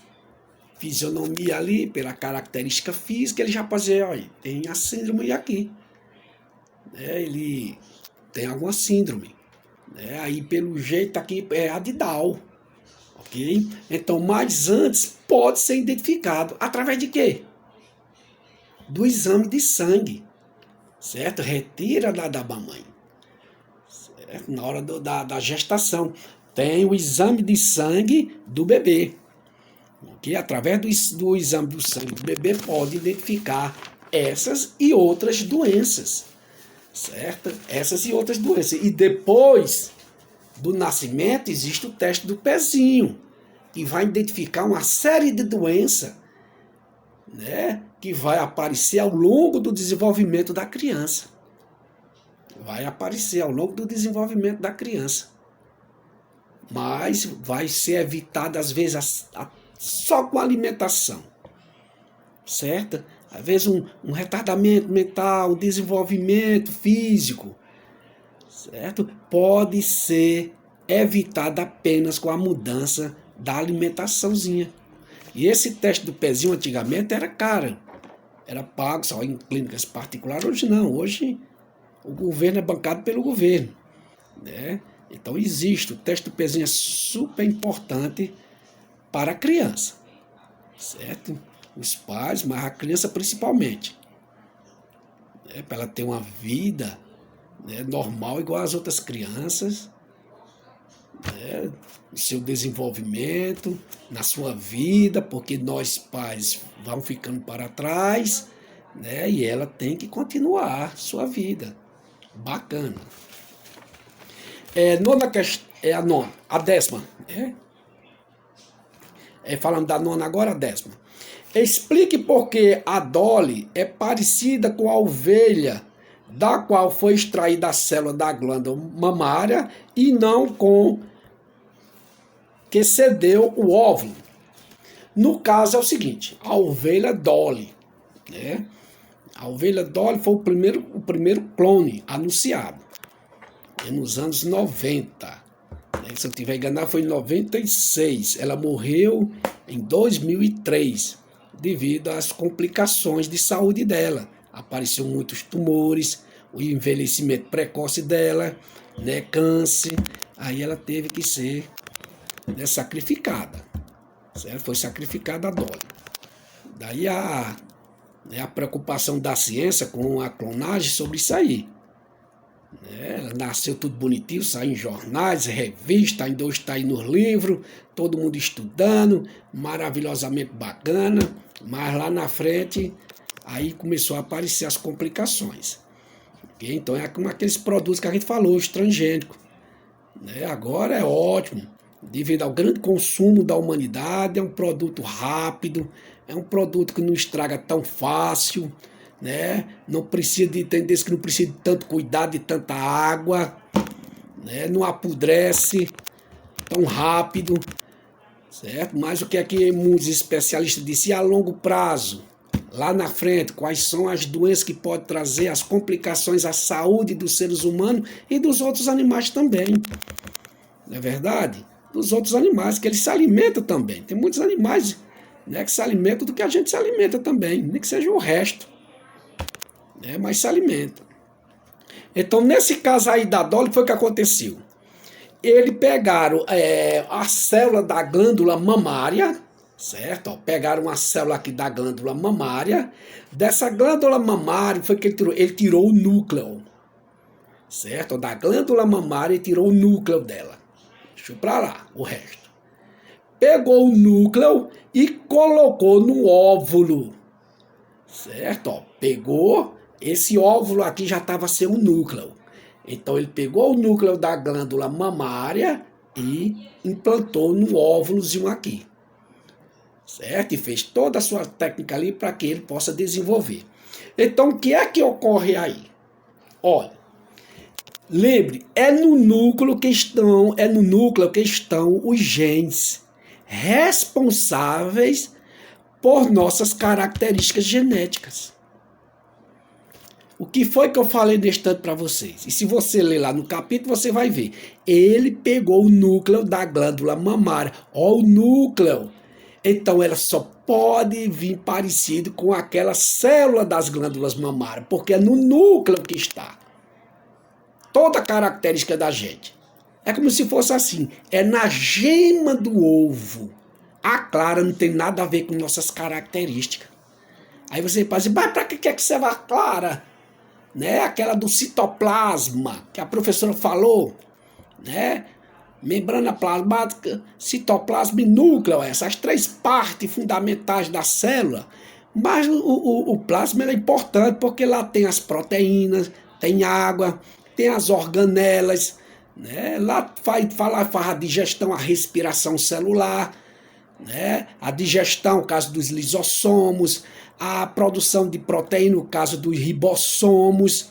fisionomia ali, pela característica física, ele já pode dizer, olha, tem a síndrome aqui. Ele tem alguma síndrome. Aí, pelo jeito aqui, é a de Down. Ok? Então, mas antes, pode ser identificado. Através de quê? Do exame de sangue. Certo? Retira da mamãe. Certo? Na hora da gestação. Tem o exame de sangue do bebê. Okay? Através do exame do sangue do bebê, pode identificar essas e outras doenças. Certo? Essas e outras doenças. E depois do nascimento, existe o teste do pezinho, que vai identificar uma série de doenças, né, que vai aparecer ao longo do desenvolvimento da criança. Vai aparecer ao longo do desenvolvimento da criança. Mas vai ser evitado, às vezes, só com alimentação. Certo? Às vezes um retardamento mental, um desenvolvimento físico, certo? Pode ser evitado apenas com a mudança da alimentaçãozinha. E esse teste do pezinho antigamente era caro. Era pago só em clínicas particulares. Hoje não. Hoje o governo é bancado pelo governo. Né? Então existe. O teste do pezinho é super importante para a criança. Certo? Os pais, mas a criança principalmente. Para ela ter uma vida, né, normal, igual às outras crianças. No seu desenvolvimento, na sua vida, porque nós pais vamos ficando para trás, né? E ela tem que continuar sua vida. Bacana. A nona, a décima. Falando da nona agora, a décima. Explique por que a Dolly é parecida com a ovelha da qual foi extraída a célula da glândula mamária e não com que cedeu o óvulo. No caso é o seguinte, a ovelha Dolly, né? A ovelha Dolly foi o primeiro clone anunciado, nos anos 90. Se eu estiver enganado, foi em 96. Ela morreu em 2003, devido às complicações de saúde dela. Apareceram muitos tumores, o envelhecimento precoce dela, né, câncer. Aí ela teve que ser, né, sacrificada. Certo? Foi sacrificada a Dolly. Daí a preocupação da ciência com a clonagem sobre isso aí. Ela nasceu tudo bonitinho, saiu em jornais, revistas, ainda hoje está aí nos livros, todo mundo estudando, maravilhosamente bacana, mas lá na frente, aí começou a aparecer as complicações. Okay? Então é como aqueles produtos que a gente falou, os transgênicos. Agora é ótimo, devido ao grande consumo da humanidade, é um produto rápido, é um produto que não estraga tão fácil, né? Não precisa de entender que não precisa de tanto cuidado, de tanta água, né? Não apodrece tão rápido, certo? Mas o que é que muitos especialistas disseram? E a longo prazo, lá na frente, quais são as doenças que podem trazer as complicações à saúde dos seres humanos e dos outros animais também. Não é verdade? Dos outros animais, que eles se alimentam também. Tem muitos animais, né, que se alimentam do que a gente se alimenta também, nem que seja o resto, né, mas se alimentam. Então, nesse caso aí da Dolly, foi o que aconteceu. Eles pegaram a célula da glândula mamária, certo? Ó, pegaram a célula aqui da glândula mamária. Dessa glândula mamária foi que ele tirou o núcleo, certo? Da glândula mamária ele tirou o núcleo dela. Deixou pra lá o resto. Pegou o núcleo e colocou no óvulo, certo? Ó, pegou, esse óvulo aqui já estava sem o núcleo. Então ele pegou o núcleo da glândula mamária e implantou no óvulozinho aqui, certo? E fez toda a sua técnica ali para que ele possa desenvolver. Então o que é que ocorre aí? Olha, lembre, é no núcleo que estão os genes responsáveis por nossas características genéticas. O que foi que eu falei nesse tanto para vocês? E se você ler lá no capítulo, você vai ver. Ele pegou o núcleo da glândula mamária. Ó, o núcleo. Então, ela só pode vir parecido com aquela célula das glândulas mamárias, porque é no núcleo que está toda a característica da gente. É como se fosse assim, é na gema do ovo. A clara não tem nada a ver com nossas características. Aí você pode dizer, mas para que é que serve a clara? Né? Aquela do citoplasma, que a professora falou, né? Membrana plasmática, citoplasma e núcleo, essas três partes fundamentais da célula. Mas o plasma é importante porque lá tem as proteínas, tem água, tem as organelas, né? Lá faz a digestão, a respiração celular, né? A digestão, no caso dos lisossomos, a produção de proteína, no caso dos ribossomos,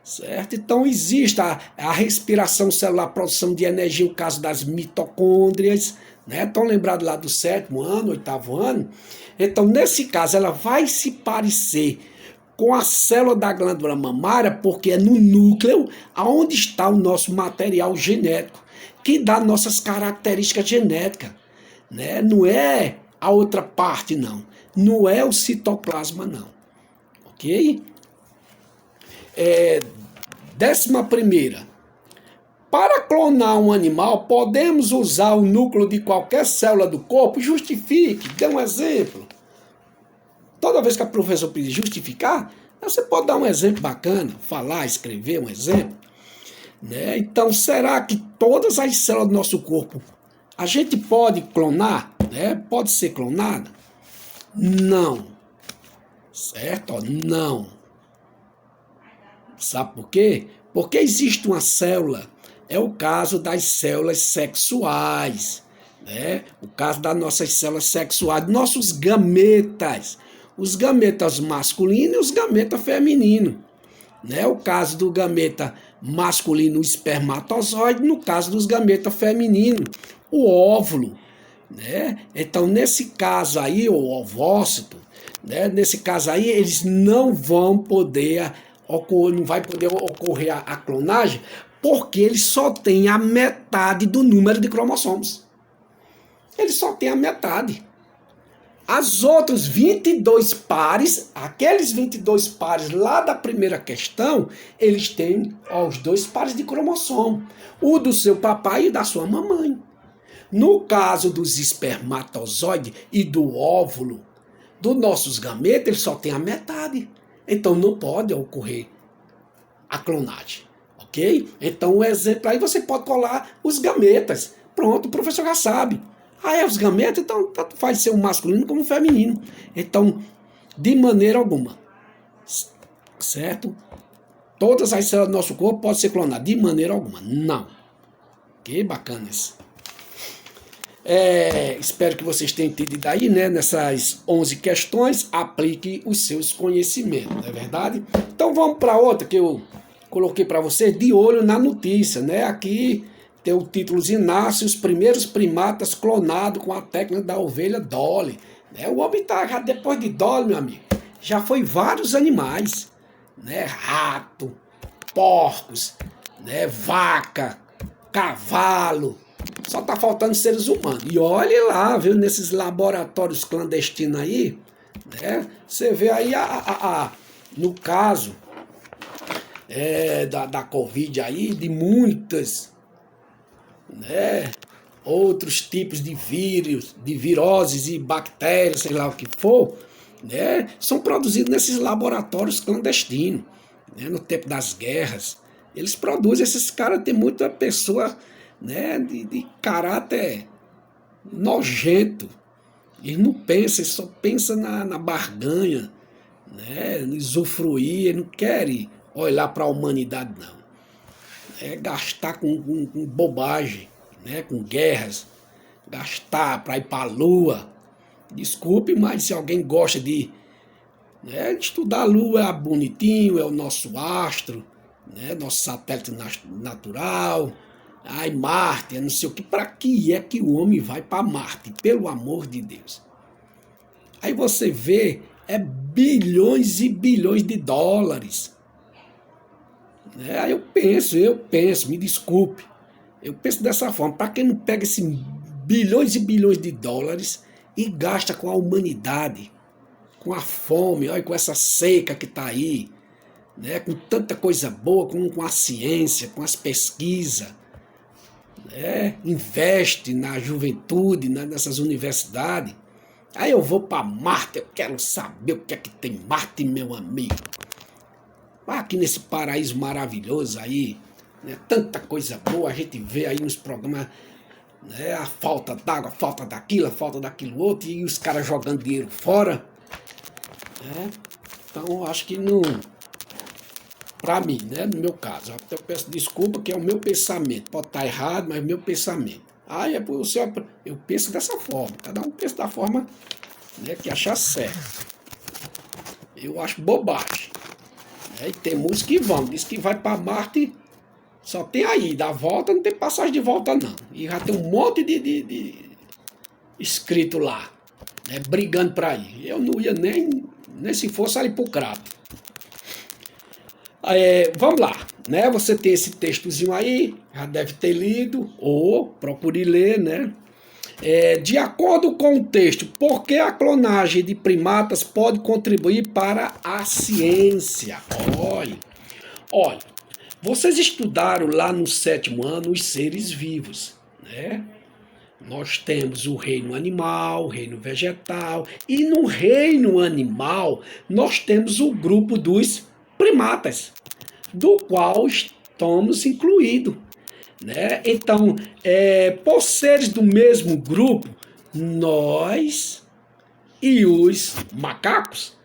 certo? Então existe a respiração celular, a produção de energia, no caso das mitocôndrias, né? Estão lembrados lá do 7º ano, 8º ano? Então, nesse caso, ela vai se parecer com a célula da glândula mamária, porque é no núcleo onde está o nosso material genético, que dá nossas características genéticas, né? Não é a outra parte, não. Não é o citoplasma, não. Ok? 11ª. Para clonar um animal, podemos usar o núcleo de qualquer célula do corpo? Justifique, dê um exemplo. Toda vez que a professora pedir justificar, você pode dar um exemplo bacana, falar, escrever um exemplo. Né? Então, será que todas as células do nosso corpo a gente pode clonar? Né? Pode ser clonada? Não. Certo? Não. Sabe por quê? Porque existe uma célula, é o caso das células sexuais, né? O caso das nossas células sexuais, nossos gametas, os gametas masculinos e os gametas femininos, né? O caso do gameta masculino, o espermatozoide, no caso dos gametas femininos, o óvulo, né? Então, nesse caso aí, o ovócito, né? Nesse caso aí, eles não vão poder não vai poder ocorrer a clonagem, porque ele só tem a metade do número de cromossomos. Ele só tem a metade. As outros 22 pares, aqueles 22 pares lá da primeira questão, eles têm os 2 pares de cromossomo, o do seu papai e da sua mamãe. No caso dos espermatozoides e do óvulo, dos nossos gametas, ele só tem a metade. Então não pode ocorrer a clonagem, ok? Então o exemplo aí você pode colar os gametas. Pronto, o professor já sabe. Os gametas, então tanto faz ser um masculino como um feminino. Então, de maneira alguma, certo? Todas as células do nosso corpo podem ser clonadas, de maneira alguma. Não. Ok? Bacana isso. Espero que vocês tenham entendido aí, né? Nessas 11 questões, aplique os seus conhecimentos, não é verdade? Então vamos para outra que eu coloquei para você, de olho na notícia, né? Aqui tem o títulozinho, nasce os primeiros primatas clonados com a técnica da ovelha Dolly. Né? O homem tá, já depois de Dolly, meu amigo, já foi vários animais, né? Rato, porcos, né? Vaca, cavalo, só tá faltando seres humanos. E olhe lá, viu, nesses laboratórios clandestinos aí, né? Você vê aí, no caso da Covid aí, de muitas, né, outros tipos de vírus, de viroses e bactérias, sei lá o que for, né, são produzidos nesses laboratórios clandestinos, né, no tempo das guerras. Eles produzem, esses caras, tem muita pessoa, né, de caráter nojento. Eles não pensam, eles só pensam na barganha, né, no usufruir, eles não querem olhar para a humanidade, não. É gastar com bobagem, né, com guerras, gastar para ir para a Lua. Desculpe, mas se alguém gosta de, né, estudar a Lua, é bonitinho, é o nosso astro, né, nosso satélite natural. Ai, Marte, não sei o que. Para que é que o homem vai para Marte? Pelo amor de Deus. Aí você vê, é bilhões e bilhões de dólares. Aí eu penso, me desculpe. Eu penso dessa forma. Para quem não pega esses bilhões e bilhões de dólares e gasta com a humanidade, com a fome, olha, com essa seca que está aí, né, com tanta coisa boa, com a ciência, com as pesquisas, né, investe na juventude, nessas universidades. Aí eu vou para Marte, eu quero saber o que é que tem Marte, meu amigo. Aqui nesse paraíso maravilhoso aí, né, tanta coisa boa, a gente vê aí nos programas, né, a falta d'água, a falta daquilo outro, e os caras jogando dinheiro fora. Né? Então eu acho que não, para mim, né, no meu caso, eu peço desculpa que é o meu pensamento, pode estar errado, mas é o meu pensamento. É por você, eu penso dessa forma, cada um pensa da forma, né, que achar certo. Eu acho bobagem. E tem muitos que vão, diz que vai para Marte, só tem a ida, a volta não tem passagem de volta não. E já tem um monte de escrito lá, né, brigando para ir. Eu não ia nem se fosse ali pro crato. Vamos lá, né? Você tem esse textozinho aí, já deve ter lido, ou procure ler, né? De acordo com o texto, por que a clonagem de primatas pode contribuir para a ciência? Olha, vocês estudaram lá no 7º ano os seres vivos, né? Nós temos o reino animal, o reino vegetal, e no reino animal nós temos o grupo dos primatas, do qual estamos incluídos. Né? Então, por seres do mesmo grupo, nós e os macacos,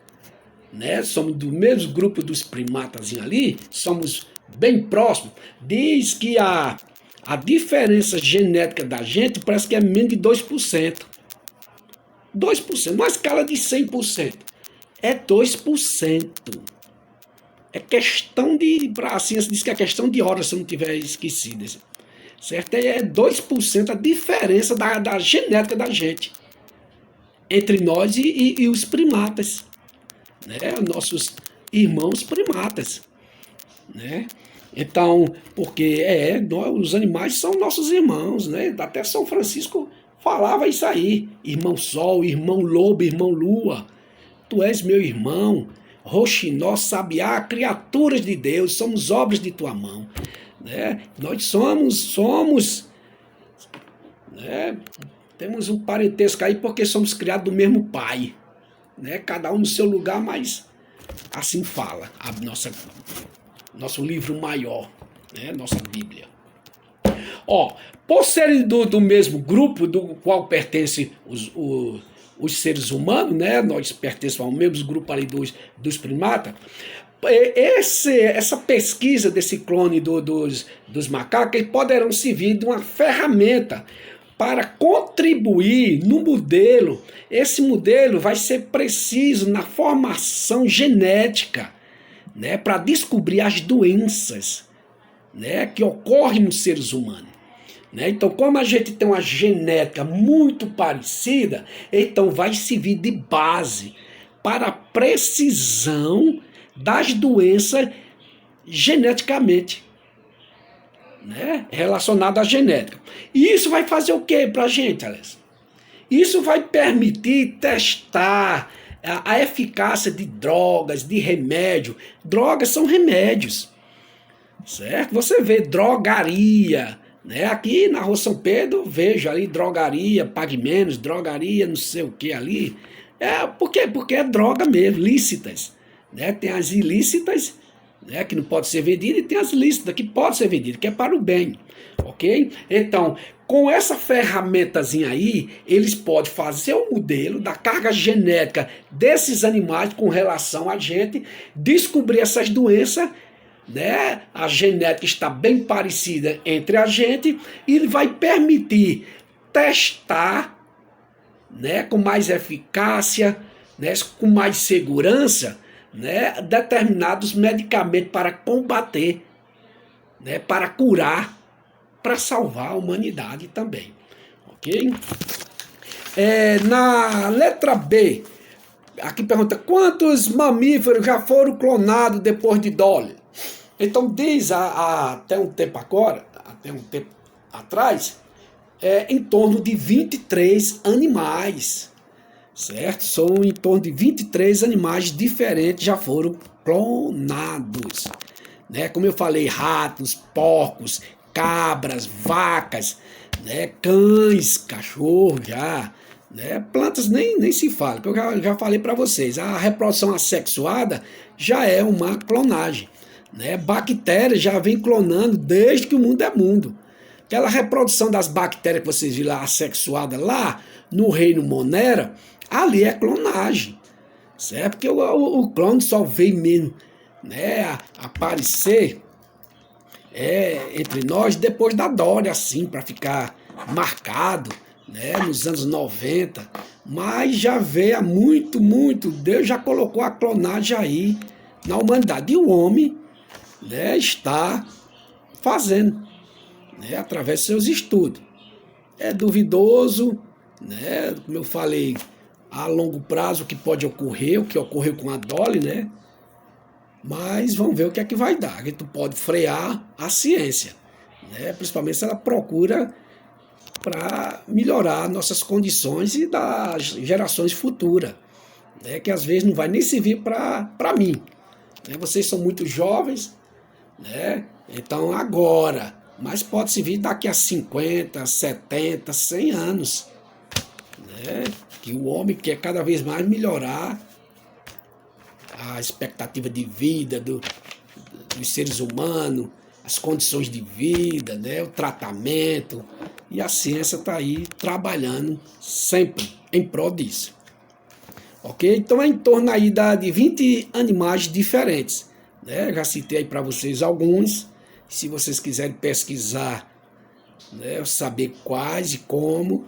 né, somos do mesmo grupo dos primatas ali, somos bem próximos. Diz que a diferença genética da gente parece que é menos de 2%. 2%, uma escala de 100%. É 2%. É questão de... A ciência diz que é questão de horas, se eu não tiver esquecido. Certo? É 2% a diferença da genética da gente entre nós e os primatas, né? Nossos irmãos primatas, né? Então, porque os animais são nossos irmãos, né? Até São Francisco falava isso aí: irmão Sol, irmão Lobo, irmão Lua, tu és meu irmão, Roxinó, Sabiá, criaturas de Deus, somos obras de tua mão. Né? Nós somos, né? Temos um parentesco aí porque somos criados do mesmo pai, né? Cada um no seu lugar, mas assim fala a nosso livro maior, né? Nossa Bíblia. Por serem do mesmo grupo do qual pertencem os seres humanos, né? Nós pertencemos ao mesmo grupo ali dos primatas. Essa pesquisa desse clone dos macacos poderão servir de uma ferramenta para contribuir no modelo. Esse modelo vai ser preciso na formação genética, né, para descobrir as doenças, né, que ocorrem nos seres humanos. né? Então, como a gente tem uma genética muito parecida, então vai servir de base para a precisão das doenças geneticamente, né? Relacionadas à genética. E isso vai fazer o que para a gente, Alex? Isso vai permitir testar a eficácia de drogas, de remédio. Drogas são remédios, certo? Você vê drogaria, né? Aqui na Rua São Pedro, vejo ali drogaria, pague menos, drogaria, não sei o que ali. Por quê? Porque é droga mesmo, lícitas, né? Tem as ilícitas, né, que não pode ser vendida, e tem as lícitas que pode ser vendida, que é para o bem, ok? Então, com essa ferramentazinha aí, eles podem fazer o modelo da carga genética desses animais com relação a gente, descobrir essas doenças, né? A genética está bem parecida entre a gente e vai permitir testar, né, com mais eficácia, né, com mais segurança, né, determinados medicamentos para combater, né, para curar, para salvar a humanidade também, ok? Na letra B, aqui pergunta, quantos mamíferos já foram clonados depois de Dolly? Então diz até um tempo atrás, em torno de 23 animais, certo? São em torno de 23 animais diferentes já foram clonados, né? Como eu falei, ratos, porcos, cabras, vacas, né? Cães, cachorro já, né? Plantas nem se fala, porque eu já falei para vocês, a reprodução assexuada já é uma clonagem, né? Bactérias já vem clonando desde que o mundo é mundo. Aquela reprodução das bactérias que vocês viram lá, assexuada lá no reino Monera, ali é clonagem, certo? Porque o clone só veio mesmo, né, aparecer entre nós depois da Dória, assim, para ficar marcado, né, nos anos 90. Mas já veio há muito, Deus já colocou a clonagem aí na humanidade. E o homem, né, está fazendo, né, através de seus estudos. É duvidoso, né, como eu falei, a longo prazo o que pode ocorrer, o que ocorreu com a Dolly, né? Mas vamos ver o que é que vai dar. A gente pode frear a ciência, né? Principalmente se ela procura para melhorar nossas condições e das gerações futuras, né? Que às vezes não vai nem servir para mim, né? Vocês são muito jovens, né? Então agora, mas pode servir daqui a 50, 70, 100 anos, né? Que o homem quer cada vez mais melhorar a expectativa de vida dos seres humanos, as condições de vida, né? O tratamento, e a ciência está aí trabalhando sempre em prol disso. Ok? Então é em torno aí de 20 animais diferentes, né? Já citei aí para vocês alguns. Se vocês quiserem pesquisar, né, saber quais e como,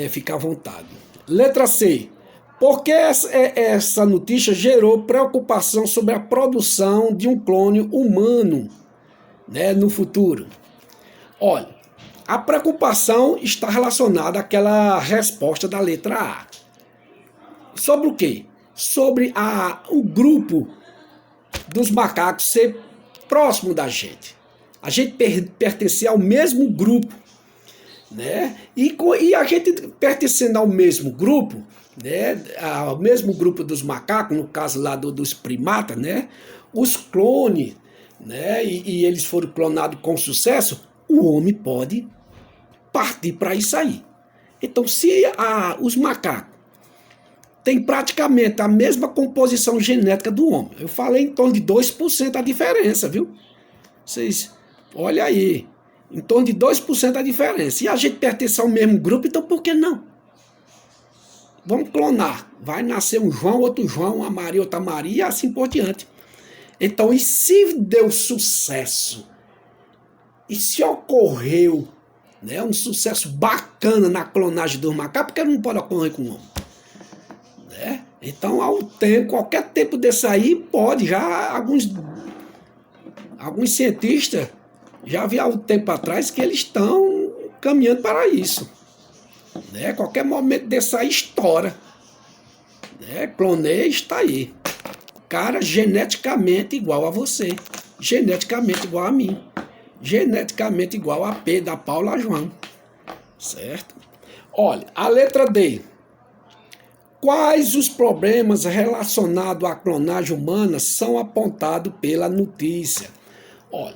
fica à vontade. Letra C. Por que essa notícia gerou preocupação sobre a produção de um clone humano, né, no futuro? Olha, a preocupação está relacionada àquela resposta da letra A. Sobre o quê? Sobre o grupo dos macacos ser próximo da gente. A gente pertencer ao mesmo grupo, né? E a gente pertencendo ao mesmo grupo, né? Ao mesmo grupo dos macacos, no caso lá dos primatas, né? Os clones, né? E eles foram clonados com sucesso, o homem pode partir para isso aí. Então, se os macacos têm praticamente a mesma composição genética do homem, eu falei em torno de 2% a diferença, viu? Vocês, olha aí, em torno de 2% a diferença. E a gente pertence ao mesmo grupo, então por que não? Vamos clonar. Vai nascer um João, outro João, uma Maria, outra Maria, e assim por diante. Então, e se deu sucesso? E se ocorreu, né, um sucesso bacana na clonagem dos macacos, por que não pode ocorrer com o homem? Né? Então, ao tempo, qualquer tempo desse aí, pode. Já alguns cientistas Já havia um tempo atrás que eles estão caminhando para isso. Né? Qualquer momento desse aí estoura. Né? Clonei está aí. Cara geneticamente igual a você. Geneticamente igual a mim. Geneticamente igual a Pedro, a Paulo, a João. Certo? Olha, a letra D. Quais os problemas relacionados à clonagem humana são apontados pela notícia? Olha,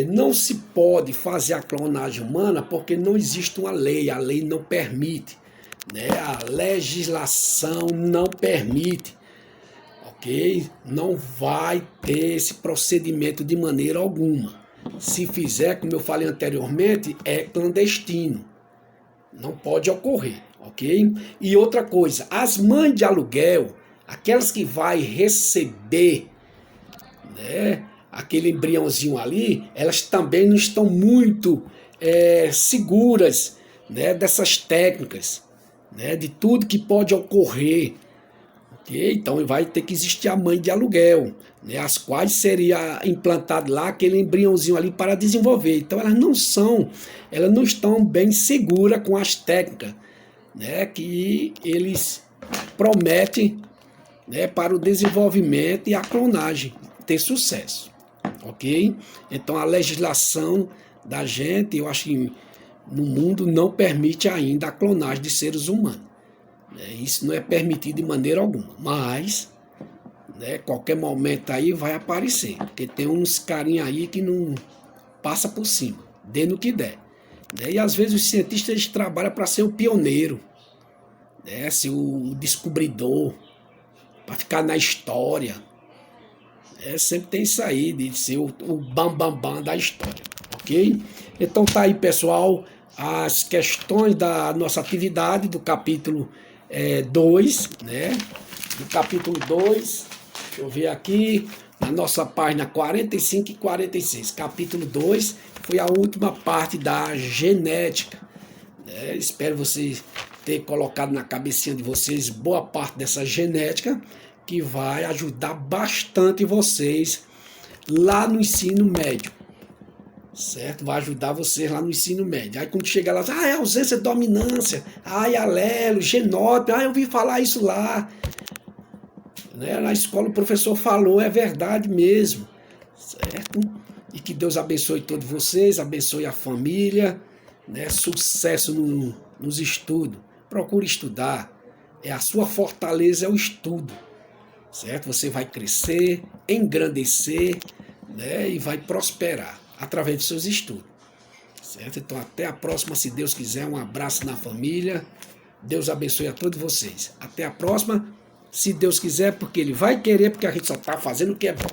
não se pode fazer a clonagem humana porque não existe uma lei, a lei não permite, né? A legislação não permite, ok? Não vai ter esse procedimento de maneira alguma. Se fizer, como eu falei anteriormente, é clandestino, não pode ocorrer, ok? E outra coisa, as mães de aluguel, aquelas que vai receber, né, aquele embriãozinho ali, elas também não estão muito seguras, né, dessas técnicas, né, de tudo que pode ocorrer. Okay? Então vai ter que existir a mãe de aluguel, né, as quais seria implantado lá aquele embriãozinho ali para desenvolver. Então elas não estão bem seguras com as técnicas, né, que eles prometem, né, para o desenvolvimento e a clonagem ter sucesso. Ok? Então a legislação da gente, eu acho que no mundo não permite ainda a clonagem de seres humanos. Isso não é permitido de maneira alguma. Mas, né, qualquer momento aí vai aparecer. Porque tem uns carinha aí que não passa por cima, dê no que der. Né? E às vezes os cientistas eles trabalham para ser o pioneiro, né, ser o descobridor, para ficar na história. Sempre tem isso aí, de ser o bam, bam, bam da história, ok? Então tá aí, pessoal, as questões da nossa atividade do capítulo 2, né? Do capítulo 2, deixa eu ver aqui, na nossa página 45 e 46. Capítulo 2 foi a última parte da genética. Né? Espero vocês ter colocado na cabecinha de vocês boa parte dessa genética, que vai ajudar bastante vocês lá no ensino médio, certo? Vai ajudar vocês lá no ensino médio. Aí quando chega lá, é ausência de dominância, é alelo, genótipo, eu ouvi falar isso lá. Né? Na escola o professor falou, é verdade mesmo, certo? E que Deus abençoe todos vocês, abençoe a família, né? Sucesso nos estudos. Procure estudar, a sua fortaleza é o estudo. Certo? Você vai crescer, engrandecer, né? E vai prosperar através dos seus estudos. Certo? Então até a próxima, se Deus quiser. Um abraço na família. Deus abençoe a todos vocês. Até a próxima, se Deus quiser, porque Ele vai querer, porque a gente só está fazendo o que é bom.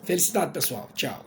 Felicidade, pessoal. Tchau.